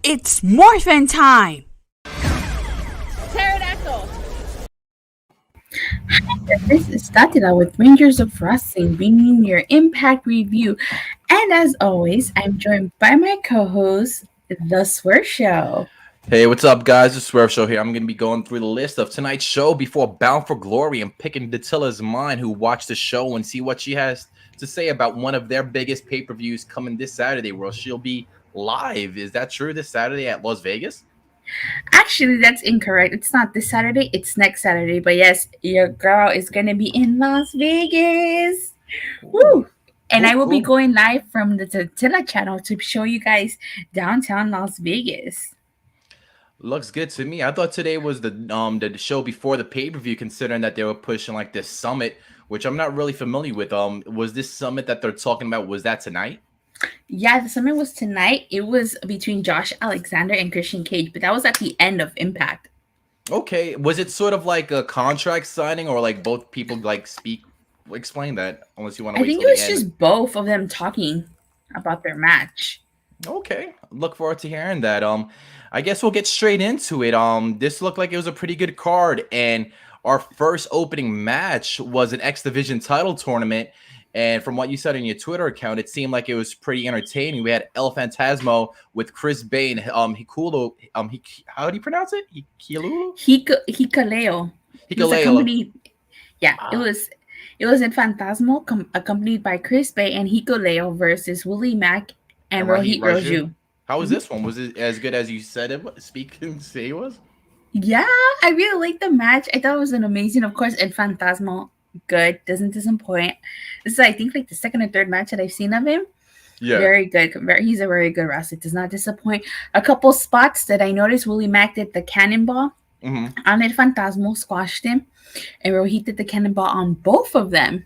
It's morphin' time! Pterodactyl. This is started out with Rangers of Wrestling bringing your Impact review. And as always, I'm joined by my co-host, The Swerve Show. Hey, what's up, guys? The Swerve Show here. I'm going to be going through the list of tonight's show before Bound for Glory and picking Datilla's mind, who watched the show, and see what she has to say about one of their biggest pay-per-views coming this Saturday, where she'll be live. Is that true? This Saturday at Las Vegas? Actually, that's incorrect. It's not this Saturday, it's next Saturday. But yes, your girl is going to be in Las Vegas. Woo! And I will be going live from the Datilla channel to show you guys downtown Las Vegas. Looks good to me. I thought today was the show before the pay-per-view, considering that they were pushing like this summit, which I'm not really familiar with. Was this summit that they're talking about, was that tonight? Yeah, the summit was tonight. It was between Josh Alexander and Christian Cage, but that was at the end of Impact. Okay. Was it sort of like a contract signing, or like both people like explain that, unless you want to wait I think till it was the end. just both of them talking about their match. Okay. Look forward to hearing that. I guess we'll get straight into it. This looked like it was a pretty good card, and our first opening match was an X Division title tournament. And from what you said on your Twitter account, it seemed like it was pretty entertaining. We had El Phantasmo with Chris Bay and Hikulo. How do you pronounce it? Hikuleo. Hikuleo. Yeah, it was in Phantasmo, accompanied by Chris Bay and Hikuleo versus Willie, Mack, and Rohit Raju. How was this one? Was it as good as you said it was? Say it was? Yeah, I really liked the match. I thought it was an amazing, of course, and Phantasmo, good, doesn't disappoint. This is, I think, like the second or third match that I've seen of him. Yeah, very good. He's a very good wrestler. Does not disappoint. A couple spots that I noticed: Willie Mack did the cannonball on El Phantasmo, squashed him, and Rohit did the cannonball on both of them.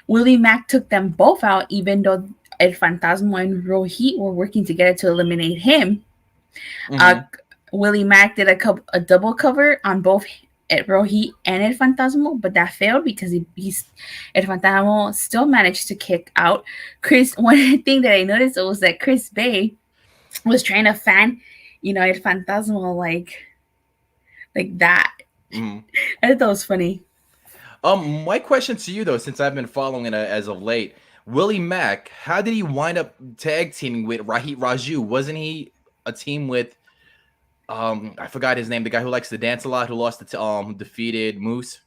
Willie Mack took them both out, even though El Phantasmo and Rohit were working together to eliminate him. Willie Mack did a double cover on both Rohit and El Phantasmo, but that failed because El Phantasmo still managed to kick out Chris. One thing that I noticed was that Chris Bay was trying to fan, El Phantasmo like that. I thought that was funny. My question to you, though, since I've been following it as of late, Willie Mack, how did he wind up tag teaming with Rohit Raju? Wasn't he a team with I forgot his name, the guy who likes to dance a lot, who lost the defeated Moose?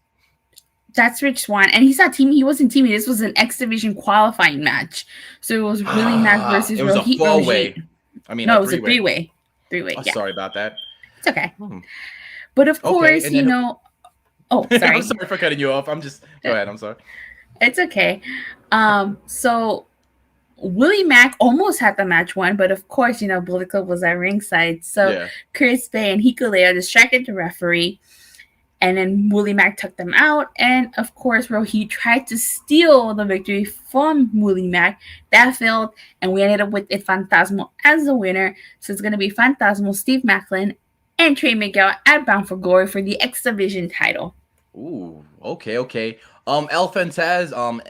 That's Rich Swann, and he's not teaming. He wasn't teaming. This was an X Division qualifying match, so it was Willie Mack versus Rohit. It was a four-way. No, it was a three-way. Oh, yeah. Sorry about that. It's okay. But of course, Oh, sorry. I'm sorry for cutting you off. Go ahead. I'm sorry. It's okay. So Willie Mack almost had the match won, but of course, Bullet Club was at ringside. So Chris Bay and Hikuleo distracted the referee, and then Willie Mack took them out. And of course, Rohit tried to steal the victory from Willie Mack. That failed, and we ended up with El Phantasmo as the winner. So it's going to be Phantasmo, Steve Macklin, and Trey Miguel at Bound for Glory for the X Division title. Ooh, okay. El Phantasmo.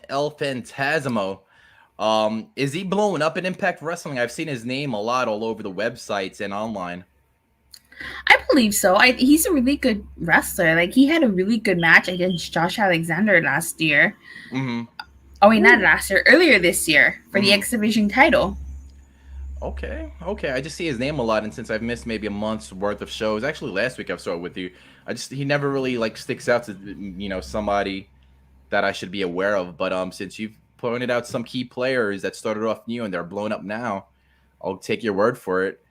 Is he blowing up in Impact Wrestling? I've seen his name a lot all over the websites and online. I believe so. He's a really good wrestler. Like, he had a really good match against Josh Alexander last year. Oh, wait, not last year. Earlier this year for the X Division title. Okay. I just see his name a lot, and since I've missed maybe a month's worth of shows, actually last week I saw it with you. He never really like sticks out to somebody that I should be aware of. But since you've pointed out some key players that started off new and they're blown up now, I'll take your word for it.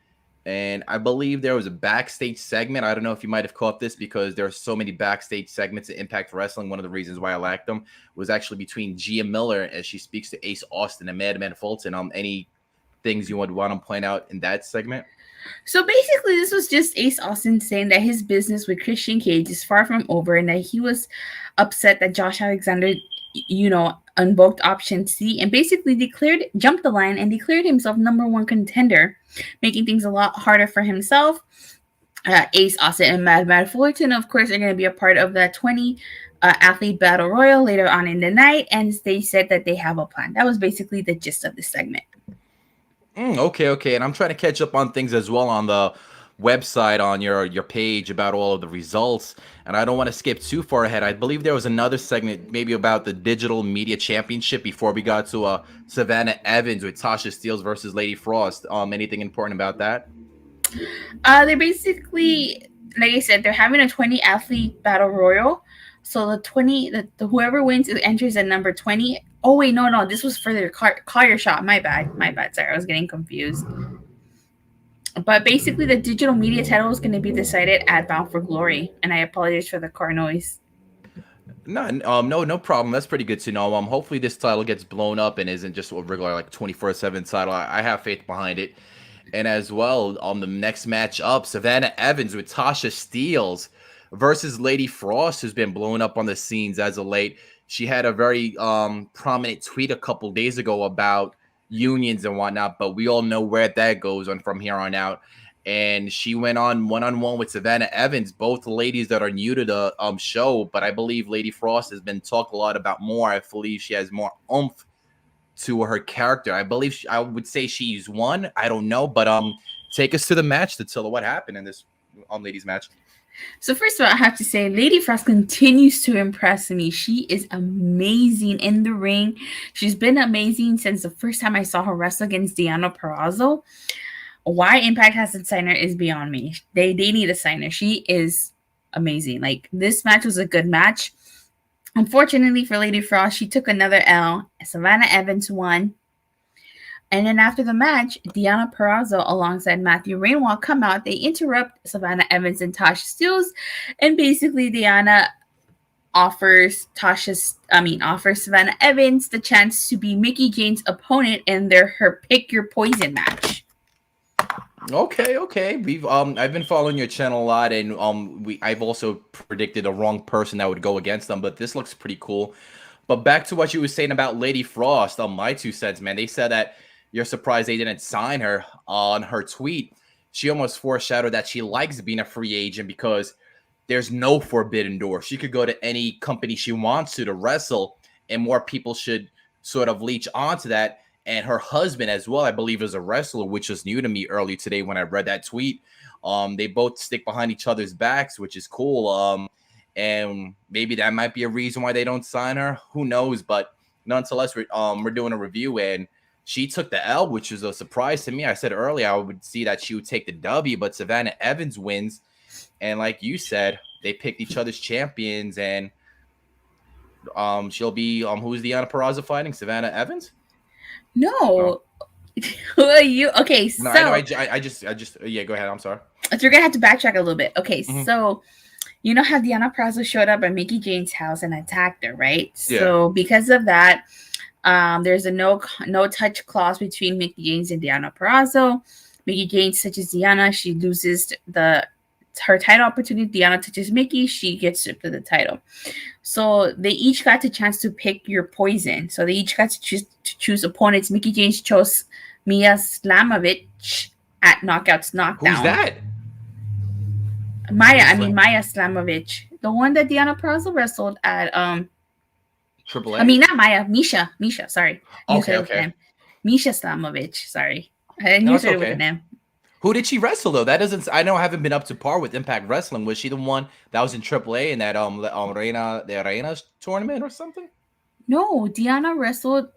And I believe there was a backstage segment. I don't know if you might have caught this, because there are so many backstage segments at Impact Wrestling. One of the reasons why I liked them was actually between Gia Miller as she speaks to Ace Austin and Madman Fulton. Any things you would want to point out in that segment? So basically, this was just Ace Austin saying that his business with Christian Cage is far from over, and that he was upset that Josh Alexander, invoked option C and basically jumped the line and declared himself number one contender, making things a lot harder for himself. Ace Austin and Madman Fulton, of course, are going to be a part of the 20 athlete battle royal later on in the night, and they said that they have a plan. That was basically the gist of the segment. Okay. And I'm trying to catch up on things as well on the website, on your page, about all of the results. And I don't want to skip too far ahead. I believe there was another segment maybe about the Digital Media Championship before we got to Savannah Evans with Tasha Steelz versus Lady Frost. Anything important about that? They're basically, like I said, they're having a 20 athlete battle royal. So the whoever wins enters at number 20. Oh wait, no, this was for their call your shot. My bad. Sorry, I was getting confused. But basically, the digital media title is going to be decided at Bound for Glory, and I apologize for the car noise. No problem. That's pretty good to know. Hopefully this title gets blown up and isn't just a regular like 24/7 title. I have faith behind it. And as well, on the next match up, Savannah Evans with Tasha Steelz versus Lady Frost, who's been blowing up on the scenes as of late. She had a very prominent tweet a couple days ago about unions and whatnot, but we all know where that goes on from here on out. And she went on one-on-one with Savannah Evans, both ladies that are new to the show, but I believe Lady Frost has been talked a lot about more. I believe she has more oomph to her character. I believe I would say she's won. I don't know, but take us to the match to tell her what happened in this ladies match. So first of all, I have to say, Lady Frost continues to impress me. She is amazing in the ring. She's been amazing since the first time I saw her wrestle against Deonna Purrazzo. Why Impact hasn't signed her is beyond me. They need to sign her. She is amazing. Like, this match was a good match. Unfortunately for Lady Frost, she took another L. Savannah Evans won. And then after the match, Deonna Purrazzo alongside Matthew Rainwall come out. They interrupt Savannah Evans and Tasha Steelz. And basically, Deonna offers Savannah Evans the chance to be Mickie James' opponent in her Pick Your Poison match. Okay. We've I've been following your channel a lot, and I've also predicted a wrong person that would go against them, but this looks pretty cool. But back to what you were saying about Lady Frost, my 2 cents, man. They said that you're surprised they didn't sign her. On her tweet, she almost foreshadowed that she likes being a free agent because there's no forbidden door. She could go to any company she wants to wrestle, and more people should sort of leech onto that. And her husband as well, I believe, is a wrestler, which was new to me early today when I read that tweet. They both stick behind each other's backs, which is cool. And maybe that might be a reason why they don't sign her. Who knows? But nonetheless, we're doing a review, and she took the L, which is a surprise to me. I said earlier I would see that she would take the W, but Savannah Evans wins. And like you said, they picked each other's champions, and she'll be who's Deonna Purrazzo fighting? Savannah Evans? No. Who are you? Okay, so no, I know. I just yeah. Go ahead. I'm sorry. So you're gonna have to backtrack a little bit. Okay, so you know how Deonna Purrazzo showed up at Mickie James' house and attacked her, right? Yeah. So because of that, there's a no touch clause between Mickie James and Deonna Purrazzo. Mickie James touches Deonna, she loses her title opportunity. Deonna touches Mickie, she gets stripped of the title. So they each got the chance to pick your poison. So they each got to choose opponents. Mickie James chose Mia Slamovich at Knockouts Knockdown. Who's that? Maya Slamovich, the one that Deonna Purrazzo wrestled at Triple A. I mean, not Maya, Misha. Sorry. Okay. Misha Slamovich. Sorry, I didn't use it with an M. Who did she wrestle though? That doesn't. I know I haven't been up to par with Impact Wrestling. Was she the one that was in AAA in that Reina's tournament or something? No, Deonna wrestled.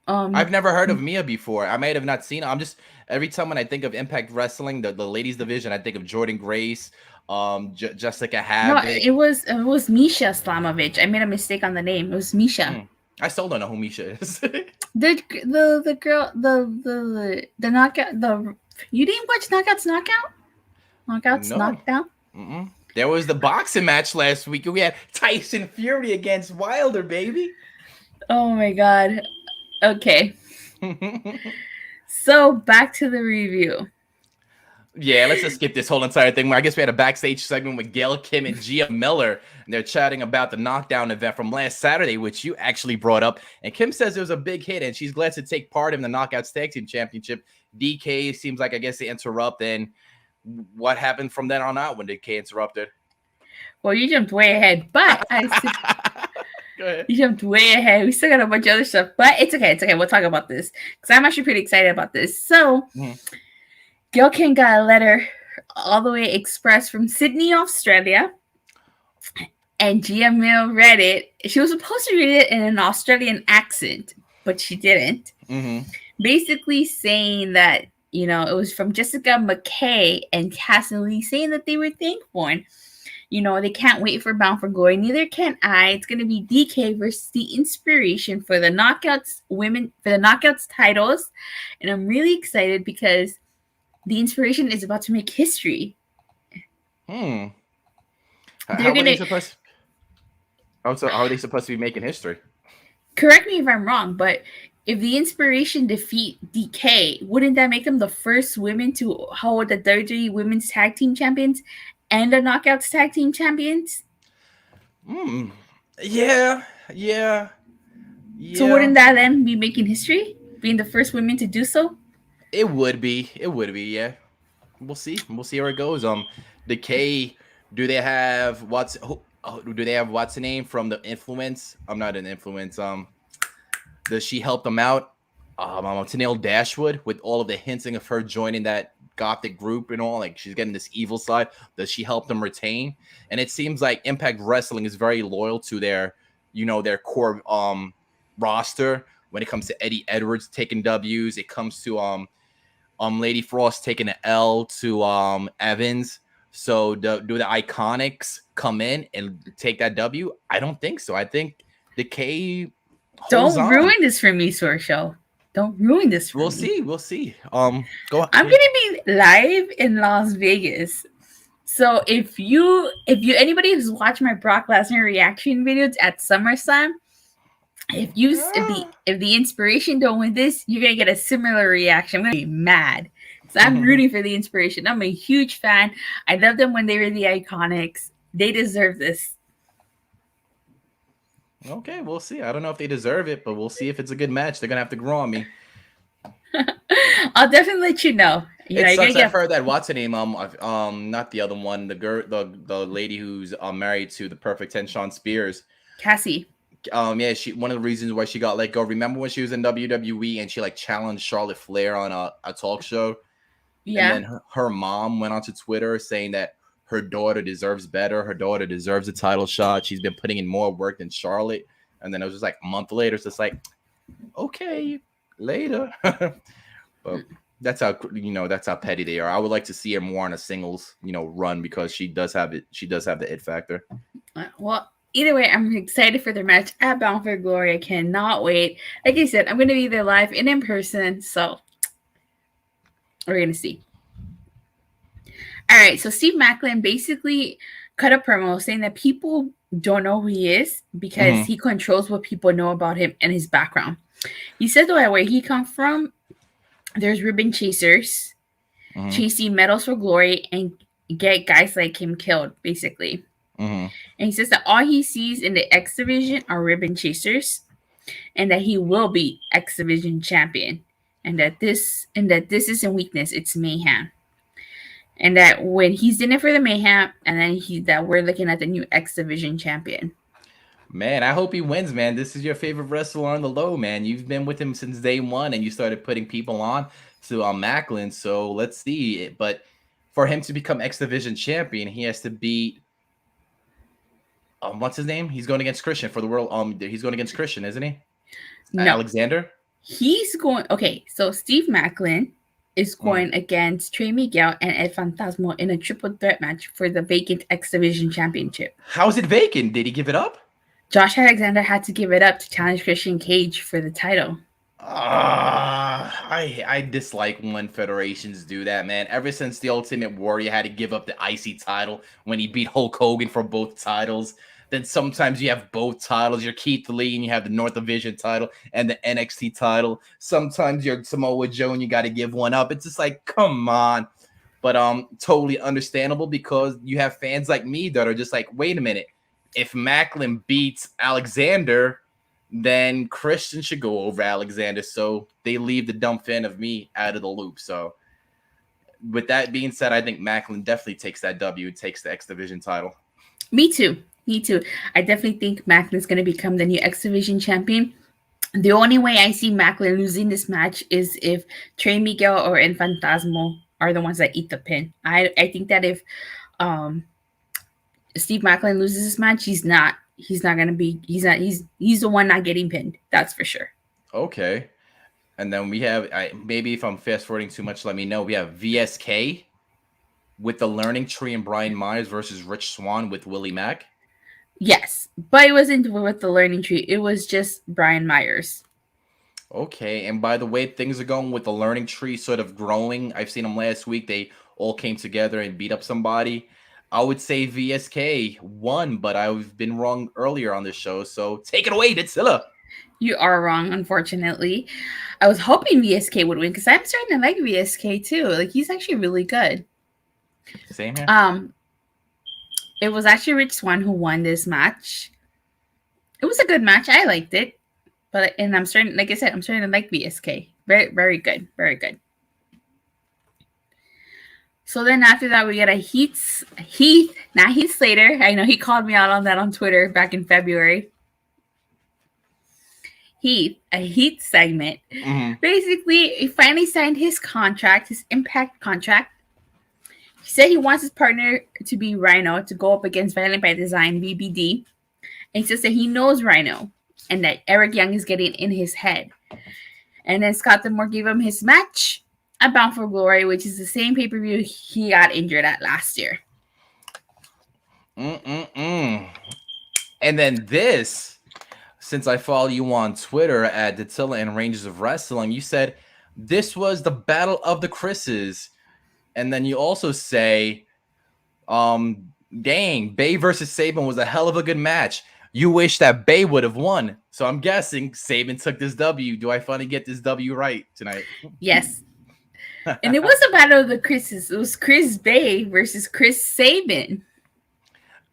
I've never heard of Mia before. I might have not seen her. I'm just every time when I think of Impact Wrestling, the ladies division, I think of Jordan Grace, Jessica Havoc. No, it was Misha Slamovich. I made a mistake on the name. It was Misha. I still don't know who Misha is. the girl, the knockout, you didn't watch Knockouts Knockdown? Mm-mm. There was the boxing match last week. We had Tyson Fury against Wilder, baby. Oh my god. Okay. So back to the review. Yeah, let's just skip this whole entire thing. I guess we had a backstage segment with Gail Kim and Gia Miller, and they're chatting about the knockdown event from last Saturday, which you actually brought up. And Kim says it was a big hit, and she's glad to take part in the Knockouts Tag Team Championship. DK seems like, I guess, they interrupt. And what happened from then on out when DK interrupted? Well, you jumped way ahead, but Go ahead. You jumped way ahead. We still got a bunch of other stuff, but it's okay. It's okay. We'll talk about this because I'm actually pretty excited about this. So, Gail King got a letter all the way express from Sydney, Australia, and Gia Mill read it. She was supposed to read it in an Australian accent, but she didn't. Basically saying that, you know, it was from Jessica McKay and Cassie Lee saying that they were thankful. And, you know, they can't wait for Bound for Glory. Neither can I. It's going to be DK versus the Inspiration for the Knockouts women, for the Knockouts titles. And I'm really excited because the Inspiration is about to make history. How are they supposed to be making history? Correct me if I'm wrong, but if the Inspiration defeat DK, wouldn't that make them the first women to hold the WWE Women's Tag Team Champions and the Knockouts Tag Team Champions? Yeah. So wouldn't that then be making history? Being the first women to do so? It would be, yeah. We'll see where it goes. DK, do they have what's the name from the Influence? I'm not an Influence. Does she help them out? Tenille Dashwood, with all of the hinting of her joining that gothic group and all, like she's getting this evil side. Does she help them retain? And it seems like Impact Wrestling is very loyal to their core roster when it comes to Eddie Edwards taking W's. It comes to Lady Frost taking an L to Evans. So do the Iconics come in and take that W? I don't think so. I think the K. Don't ruin this for me, Show. Don't ruin this for me. We'll see. Go on. I'm gonna be live in Las Vegas. So if anybody who's watched my Brock Lesnar reaction videos at SummerSlam, if the Inspiration don't win this, you're gonna get a similar reaction. I'm gonna be mad. So I'm rooting for the Inspiration. I'm a huge fan. I loved them when they were the Iconics. They deserve this. Okay, we'll see. I don't know if they deserve it, but we'll see if it's a good match. They're gonna have to grow on me. I'll definitely let you know. I've heard that what's her name? Not the other one. The lady who's married to the Perfect 10, Sean Spears. Cassie. Yeah, she one of the reasons why she got let go. Remember when she was in WWE and she like challenged Charlotte Flair on a talk show? Yeah. And then her mom went onto Twitter saying that her daughter deserves better. Her daughter deserves a title shot. She's been putting in more work than Charlotte. And then it was just like a month later. It's just like, okay, later. But that's how petty they are. I would like to see her more on a singles, run, because she does have it. She does have the it factor. Well, either way, I'm excited for their match at Bound for Glory. I cannot wait. Like I said, I'm going to be there live and in person. So we're going to see. All right, so Steve Macklin basically cut a promo saying that people don't know who he is because he controls what people know about him and his background. He said that where he comes from, there's ribbon chasers, chasing medals for glory, and get guys like him killed, basically. And he says that all he sees in the X Division are ribbon chasers, and that he will be X Division champion, and that this isn't weakness, it's mayhem. And that when he's in it for the mayhem, and then that we're looking at the new X Division champion. Man, I hope he wins, man. This is your favorite wrestler on the low, man. You've been with him since day one, and you started putting people on to Macklin. So let's see. But for him to become X Division champion, he has to beat what's his name? He's going against Christian for the world. He's going against Christian, isn't he? No. Alexander. He's going. Okay, so Steve Macklin is going against Trey Miguel and El Phantasmo in a triple threat match for the vacant X Division championship. How is it vacant? Did he give it up? Josh Alexander had to give it up to challenge Christian Cage for the title. I dislike when federations do that, man. Ever since the Ultimate Warrior had to give up the IC title when he beat Hulk Hogan for both titles. Then sometimes you have both titles. You're Keith Lee and you have the North Division title and the NXT title. Sometimes you're Samoa Joe and you got to give one up. It's just like, come on. But totally understandable because you have fans like me that are just like, wait a minute. If Macklin beats Alexander, then Christian should go over Alexander. So they leave the dumb fan of me out of the loop. So with that being said, I think Macklin definitely takes that W, takes the X Division title. Me too. Me too. I definitely think Macklin is going to become the new X Division champion. The only way I see Macklin losing this match is if Trey Miguel or Phantasmo are the ones that eat the pin. I think that if um, Steve Macklin loses this match, he's not gonna be he's the one not getting pinned. That's for sure. Okay. And then we have maybe if I'm fast forwarding too much, let me know. We have VSK with the Learning Tree and Brian Myers versus Rich Swann with Willie Mack. Yes, but it wasn't with the Learning Tree. It was just Brian Myers. Okay, and by the way, things are going with the Learning Tree sort of growing. I've seen them last week. They all came together and beat up somebody. I would say VSK won, but I've been wrong earlier on this show. So take it away, Ditsilla. You are wrong, unfortunately. I was hoping VSK would win because I'm starting to like VSK too. Like he's actually really good. Same here. It was actually Rich Swann who won this match. It was a good match. I liked it. And I'm starting, like I said, I'm starting to like VSK. Very, very good. Very good. So then after that, we get a Heath Slater. I know he called me out on that on Twitter back in February. A Heath segment. Mm-hmm. Basically, he finally signed his contract, his Impact contract. He said he wants his partner to be Rhino to go up against Violent by Design, VBD. And he says that he knows Rhino and that Eric Young is getting in his head. And then Scott D'Amore gave him his match at Bound for Glory, which is the same pay-per-view he got injured at last year. And then this, since I follow you on Twitter at Dattila and Rangers of Wrestling, you said this was the Battle of the Chris's. And then you also say, dang, Bay versus Sabin was a hell of a good match. You wish that Bay would have won. So I'm guessing Sabin took this W. Do I finally get this W right tonight? Yes. And it was a Battle of the Chris's. It was Chris Bay versus Chris Sabin.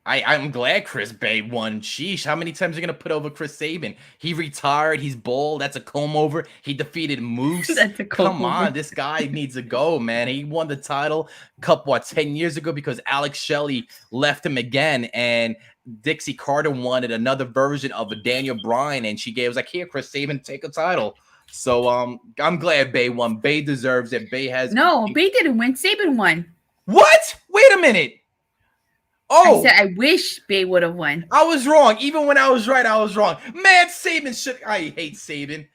I'm glad Chris Bay won. Sheesh, how many times are you going to put over Chris Sabin? He retired. He's bald. That's a comb over. He defeated Moose. That's a comb Come on, this guy needs to go, man. He won the title 10 years ago because Alex Shelley left him again. And Dixie Carter wanted another version of a Daniel Bryan. And she was like, here, Chris Sabin, take a title. So I'm glad Bay won. Bay deserves it. Bay has... No, Bay didn't win. Sabin won. What? Wait a minute. Oh, I said I wish Bay would have won. I was wrong. Even when I was right, I was wrong. Man, Sabin should... I hate Sabin.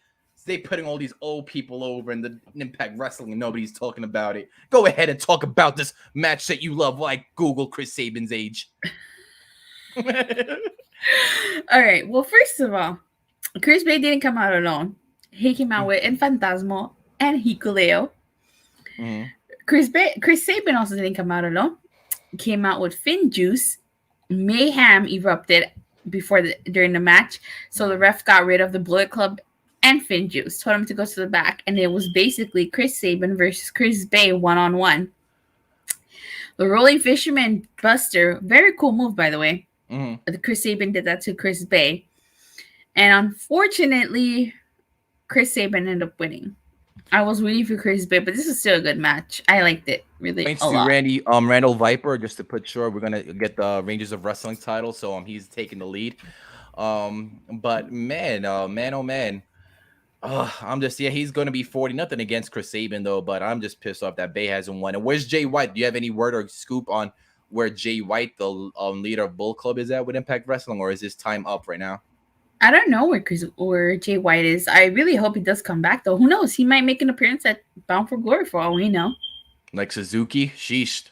They putting all these old people over in the Impact Wrestling and nobody's talking about it. Go ahead and talk about this match that you love while I Google Chris Sabin's age. All right. Well, first of all, Chris Bay didn't come out alone. He came out with Phantasmo and Hikuleo. Mm-hmm. Chris Sabin also didn't come out alone. Came out with Finn Juice. Mayhem erupted during the match, so the ref got rid of the Bullet Club and Finn Juice. Told him to go to the back, and it was basically Chris Sabin versus Chris Bay 1-on-1. The Rolling Fisherman Buster, very cool move by the way. Mm-hmm. Chris Sabin did that to Chris Bay, and unfortunately, Chris Sabin ended up winning. I was waiting for Chris Bay, but this is still a good match. I liked it really Thanks a lot. Randall Viper, just to put sure we're gonna get the Rangers of Wrestling title, so he's taking the lead. But man, oh man. I'm just he's gonna be 40-0 against Chris Sabin though, but I'm just pissed off that Bay hasn't won. And where's Jay White? Do you have any word or scoop on where Jay White, the leader of Bull Club, is at with Impact Wrestling, or is his time up right now? I don't know where Jay White is. I really hope he does come back, though. Who knows? He might make an appearance at Bound for Glory for all we know. Like Suzuki? Sheesh.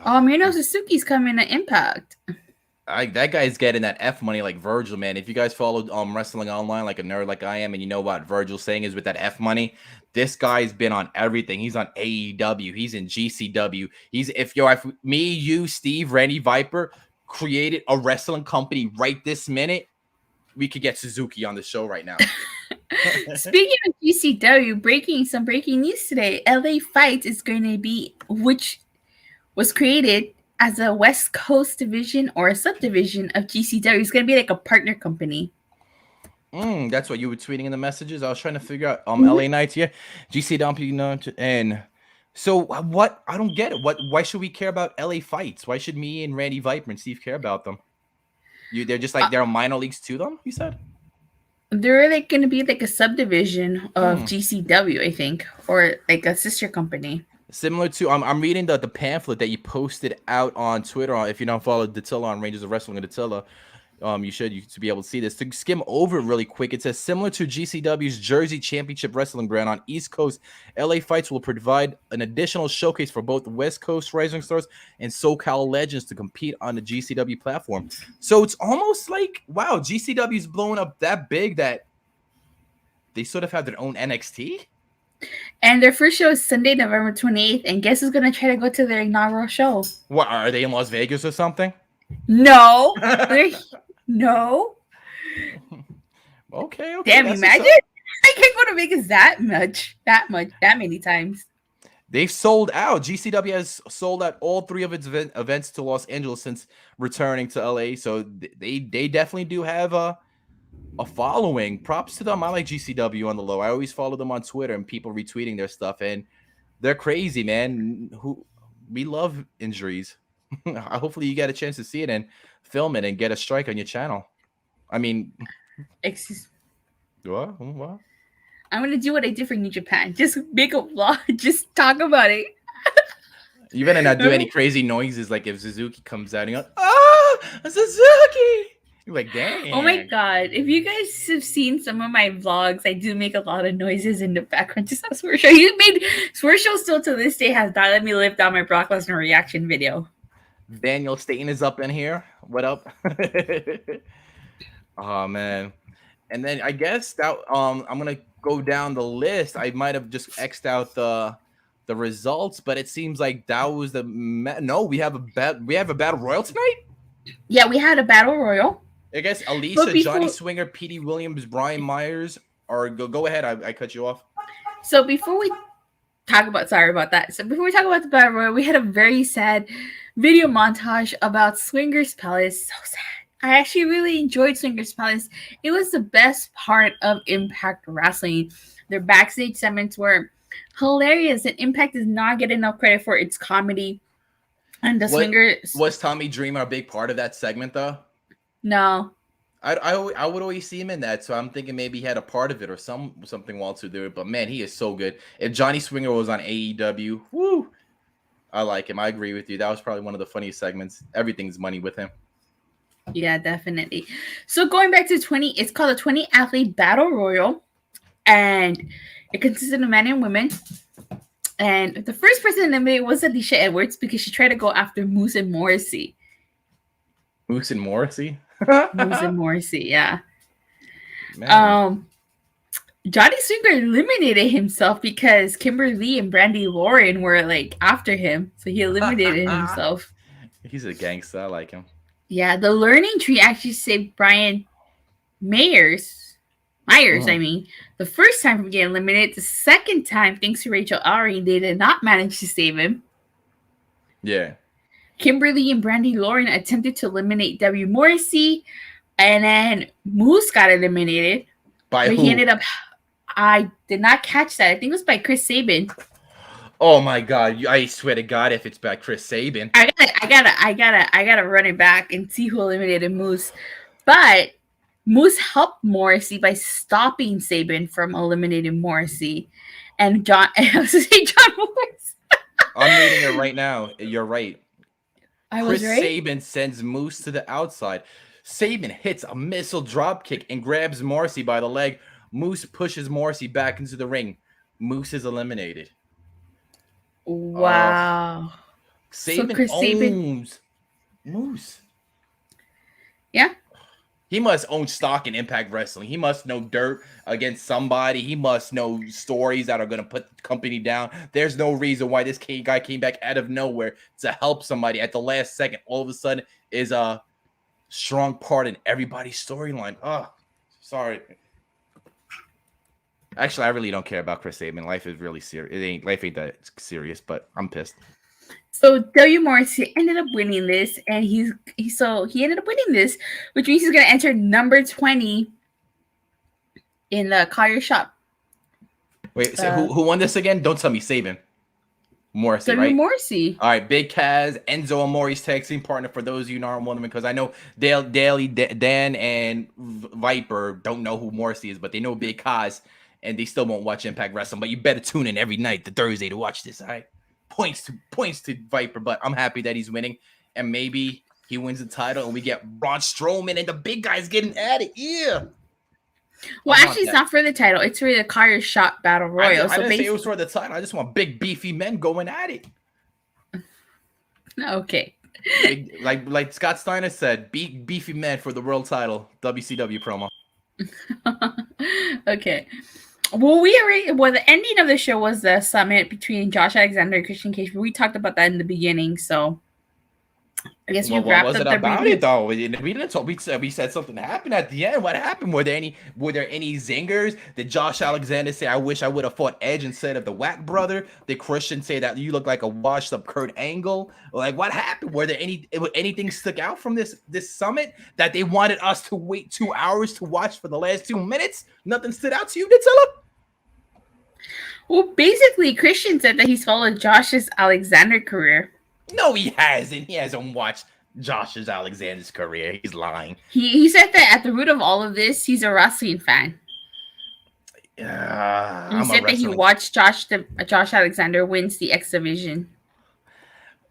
Suzuki's coming to Impact. That guy's getting that F money like Virgil, man. If you guys follow wrestling online like a nerd like I am, and you know what Virgil's saying is with that F money, this guy's been on everything. He's on AEW. He's in GCW. If me, you, Steve, Randy Viper created a wrestling company right this minute, we could get Suzuki on the show right now. Speaking of GCW, some breaking news today. LA Fight is going to be, which was created as a West Coast division or a subdivision of GCW. It's going to be like a partner company. That's what you were tweeting in the messages. I was trying to figure out LA Knights here. GCW, and so what? I don't get it. Why should we care about LA Fights? Why should me and Randy Viper and Steve care about them? They're just like there are minor leagues to them. You said they're like going to be like a subdivision of GCW, I think, or like a sister company. Similar to I'm reading the pamphlet that you posted out on Twitter. If you don't follow Datilla on Rangers of Wrestling and Datilla, you should be able to see this. To skim over it really quick, it says similar to GCW's Jersey Championship Wrestling brand on East Coast, LA Fights will provide an additional showcase for both West Coast rising stars and SoCal legends to compete on the GCW platform. So it's almost like, wow, GCW's blown up that big that they sort of have their own NXT. And their first show is Sunday, November 28th. And guess who's going to try to go to their inaugural show? What, are they in Las Vegas or something? No. No. Okay. Damn, imagine. I can't go to Vegas that many times. They've sold out. GCW has sold out all 3 of its events to Los Angeles since returning to LA. So they definitely do have a following. Props to them. I like GCW on the low. I always follow them on Twitter and people retweeting their stuff, and they're crazy, man. We love injuries. Hopefully you get a chance to see it and film it and get a strike on your channel. I mean, excuse what? I'm gonna do what I did for New Japan. Just make a vlog. Just talk about it. You better not do any crazy noises like if Suzuki comes out and you're like, oh, Suzuki. You're like, dang. Oh my god. If you guys have seen some of my vlogs, I do make a lot of noises in the background. Just as Swear Show. Swear Show still to this day has not let me live down my Brock Lesnar reaction video. Daniel Staten is up in here. What up? Oh man. And then I guess that I'm gonna go down the list. I might have just X'd out the results, but it seems like that was we have a battle royal tonight. Yeah, we had a battle royal. I guess Elisa, Johnny Swinger, Petey Williams, Brian Myers, or go ahead. I cut you off. So before we talk about the battle royal, we had a very sad video montage about Swingers Palace. So sad. I actually really enjoyed Swingers Palace. It was the best part of Impact Wrestling. Their backstage segments were hilarious, and Impact does not get enough credit for its comedy. And the Swingers... Was Tommy Dreamer a big part of that segment, though? No. I would always see him in that, so I'm thinking maybe he had a part of it or something while to do it. But man, he is so good. If Johnny Swinger was on AEW, woo, I like him. I agree with you. That was probably one of the funniest segments. Everything's money with him. Yeah, definitely. So going back to 20, it's called a 20 athlete battle royal, and it consisted of men and women. And the first person eliminated was Alicia Edwards because she tried to go after Moose and Morrissey. Moose and Morrissey? Moose and Morrissey, yeah. Man. Johnny Swinger eliminated himself because Kimberly and Brandy Lauren were like after him, so he eliminated himself. He's a gangster. I like him. Yeah, the learning tree actually saved Brian Myers, I mean, the first time from getting eliminated. The second time, thanks to Rachel Ari, they did not manage to save him. Yeah. Kimberly and Brandy Lauren attempted to eliminate W. Morrissey, and then Moose got eliminated. By who? He ended up... I did not catch that. I think it was by Chris Sabin. Oh my god! I swear to God, if it's by Chris Sabin, I gotta run it back and see who eliminated Moose. But Moose helped Morrissey by stopping Sabin from eliminating Morrissey, and John. I was to say John Morris. I'm reading it right now. You're right. Chris Sabin sends Moose to the outside. Sabin hits a missile drop kick and grabs Morrissey by the leg. Moose pushes Morrissey back into the ring. Moose is eliminated. Wow. Sabin owns Moose. Yeah. He must own stock in Impact Wrestling. He must know dirt against somebody. He must know stories that are going to put the company down. There's no reason why this guy came back out of nowhere to help somebody at the last second. All of a sudden is a strong part in everybody's storyline. Oh, sorry. Actually, I really don't care about Chris Sabin. Life is really serious. Life ain't that serious, but I'm pissed. So W. Morrissey ended up winning this, and he ended up winning this, which means he's gonna enter number 20 in the Call Your Shop. Wait, so who won this again? Don't tell me Sabin. Morrissey, right? Morrissey. All right, Big Kaz, Enzo Amore's tag team partner. For those of you who aren't wondering, because I know Dan, and Viper don't know who Morrissey is, but they know Big Kaz, and they still won't watch Impact Wrestling. But you better tune in every night, the Thursday, to watch this. All right, points to Viper, but I'm happy that he's winning, and maybe he wins the title, and we get Braun Strowman, and the big guy's getting at it. Yeah. Well, actually, it's not for the title. It's for the Car Shot Battle Royal. I didn't say it was for the title. I just want big, beefy men going at it. Okay. Big, like Scott Steiner said, beefy men for the world title. WCW promo. Okay. Well, the ending of the show was the summit between Josh Alexander and Christian Cage. But we talked about that in the beginning, so I guess we wrapped up the about it though? We didn't talk. We said something happened at the end. What happened? Were there any zingers? Did Josh Alexander say, "I wish I would have fought Edge instead of the Whack brother"? Did Christian say that you look like a washed up Kurt Angle? Like, what happened? Were there anything stuck out from this summit that they wanted us to wait 2 hours to watch for the last 2 minutes? Nothing stood out to you, Nutella? Well, basically, Christian said that he's followed Josh's Alexander career. No, he hasn't. He hasn't watched Josh's Alexander's career. He's lying. He said that at the root of all of this, he's a wrestling fan. He said that he watched Josh Alexander wins the X Division.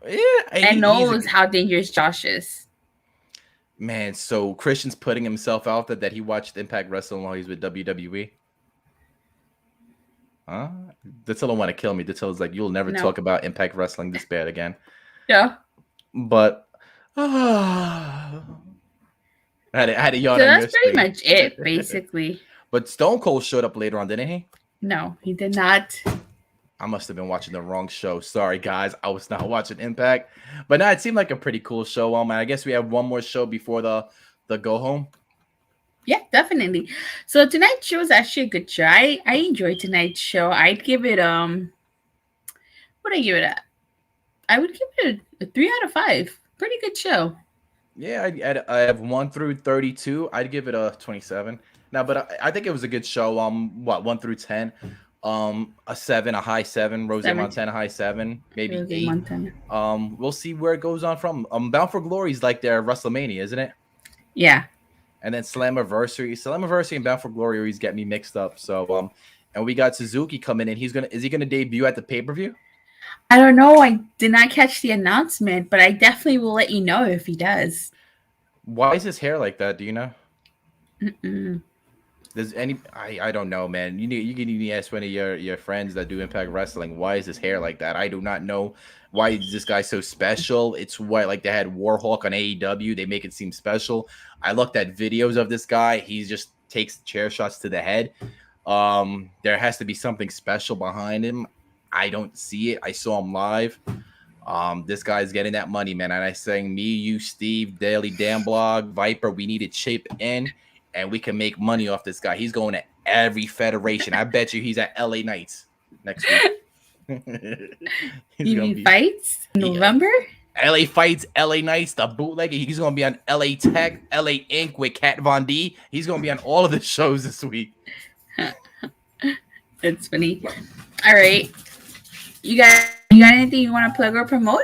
Yeah, and knows how dangerous Josh is. Man, so Christian's putting himself out there that he watched Impact Wrestling while he's with WWE. Huh? Dattilo want to kill me. Dattilo's like, you'll never talk about Impact Wrestling this bad again. Yeah. But I had a yawn. So that's pretty much it, basically. But Stone Cold showed up later on, didn't he? No, he did not. I must have been watching the wrong show. Sorry, guys. I was not watching Impact. But no, it seemed like a pretty cool show. I guess we have one more show before the go home. Yeah, definitely. So tonight's show was actually a good show. I enjoyed tonight's show. I'd give it what I give it at? I would give it a 3 out of 5. Pretty good show. Yeah, I have 1 through 32. I'd give it a 27. Now, but I think it was a good show. 1 through 10. A 7, a high 7. Rose Montana, high 7, maybe Rose 8. Montana. We'll see where it goes on from. Bound for Glory is like their WrestleMania, isn't it? Yeah. And then Slammiversary and Bound for Glory always get me mixed up. So and we got Suzuki coming in. Is he gonna debut at the pay-per-view? I don't know. I did not catch the announcement, but I definitely will let you know if he does. Why is his hair like that? Do you know? Mm-mm. Does I don't know, man. You can ask one of your friends that do Impact Wrestling. Why is his hair like that? I do not know. Why is this guy so special? It's what, like, they had Warhawk on AEW. They make it seem special. I looked at videos of this guy. He just takes chair shots to the head. There has to be something special behind him. I don't see it. I saw him live. This guy's getting that money, man. And I saying, me, you, Steve, Daily Damn Blog, Viper, we need to chip in, and we can make money off this guy. He's going to every federation. I bet you he's at LA Knights next week. You mean fights in November? LA Fights, LA Knights, the bootleg. He's going to be on LA Tech, LA Inc. with Kat Von D. He's going to be on all of the shows this week. It's funny. All right. You got anything you want to plug or promote?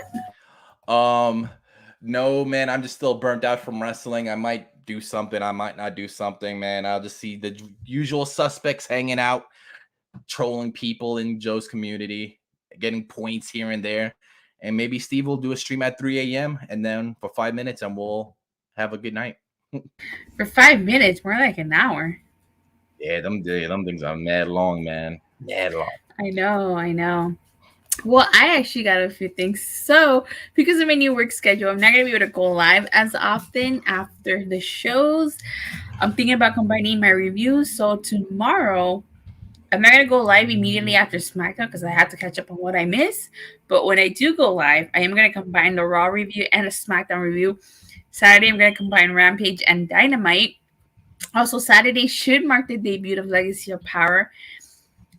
No, man. I'm just still burnt out from wrestling. I might do something. I might not do something, man. I'll just see the usual suspects hanging out, trolling people in Joe's community, getting points here and there. And maybe Steve will do a stream at 3 a.m. and then for 5 minutes, and we'll have a good night. For 5 minutes, more like an hour. Yeah, them things are mad long, man. Mad long. I know. Well, I actually got a few things. So, because of my new work schedule, I'm not going to be able to go live as often after the shows. I'm thinking about combining my reviews. So, tomorrow, I'm not going to go live immediately after SmackDown because I have to catch up on what I missed. But when I do go live, I am going to combine the Raw review and a SmackDown review. Saturday, I'm going to combine Rampage and Dynamite. Also, Saturday should mark the debut of Legacy of Power.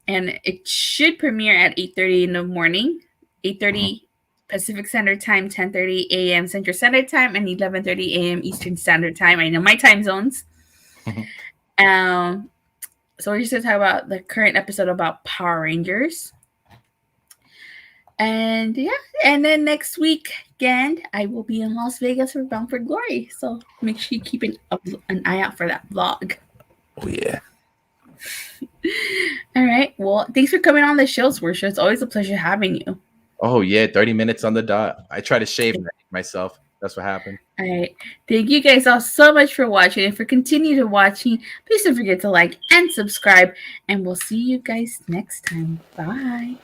And it should premiere at 8:30 in the morning, 8:30 Pacific Standard Time, 10:30 a.m. Central Standard Time, and 11:30 a.m. Eastern Standard Time. I know my time zones. So we're just going to talk about the current episode about Power Rangers. And yeah, and then next week again, I will be in Las Vegas for Bound for Glory. So make sure you keep an eye out for that vlog. Oh yeah. All right. Well, thanks for coming on the show, Swisher. It's always a pleasure having you. Oh yeah, 30 minutes on the dot. I try to shave myself. That's what happened. All right. Thank you guys all so much for watching. And for continuing to watching, please don't forget to like and subscribe. And we'll see you guys next time. Bye.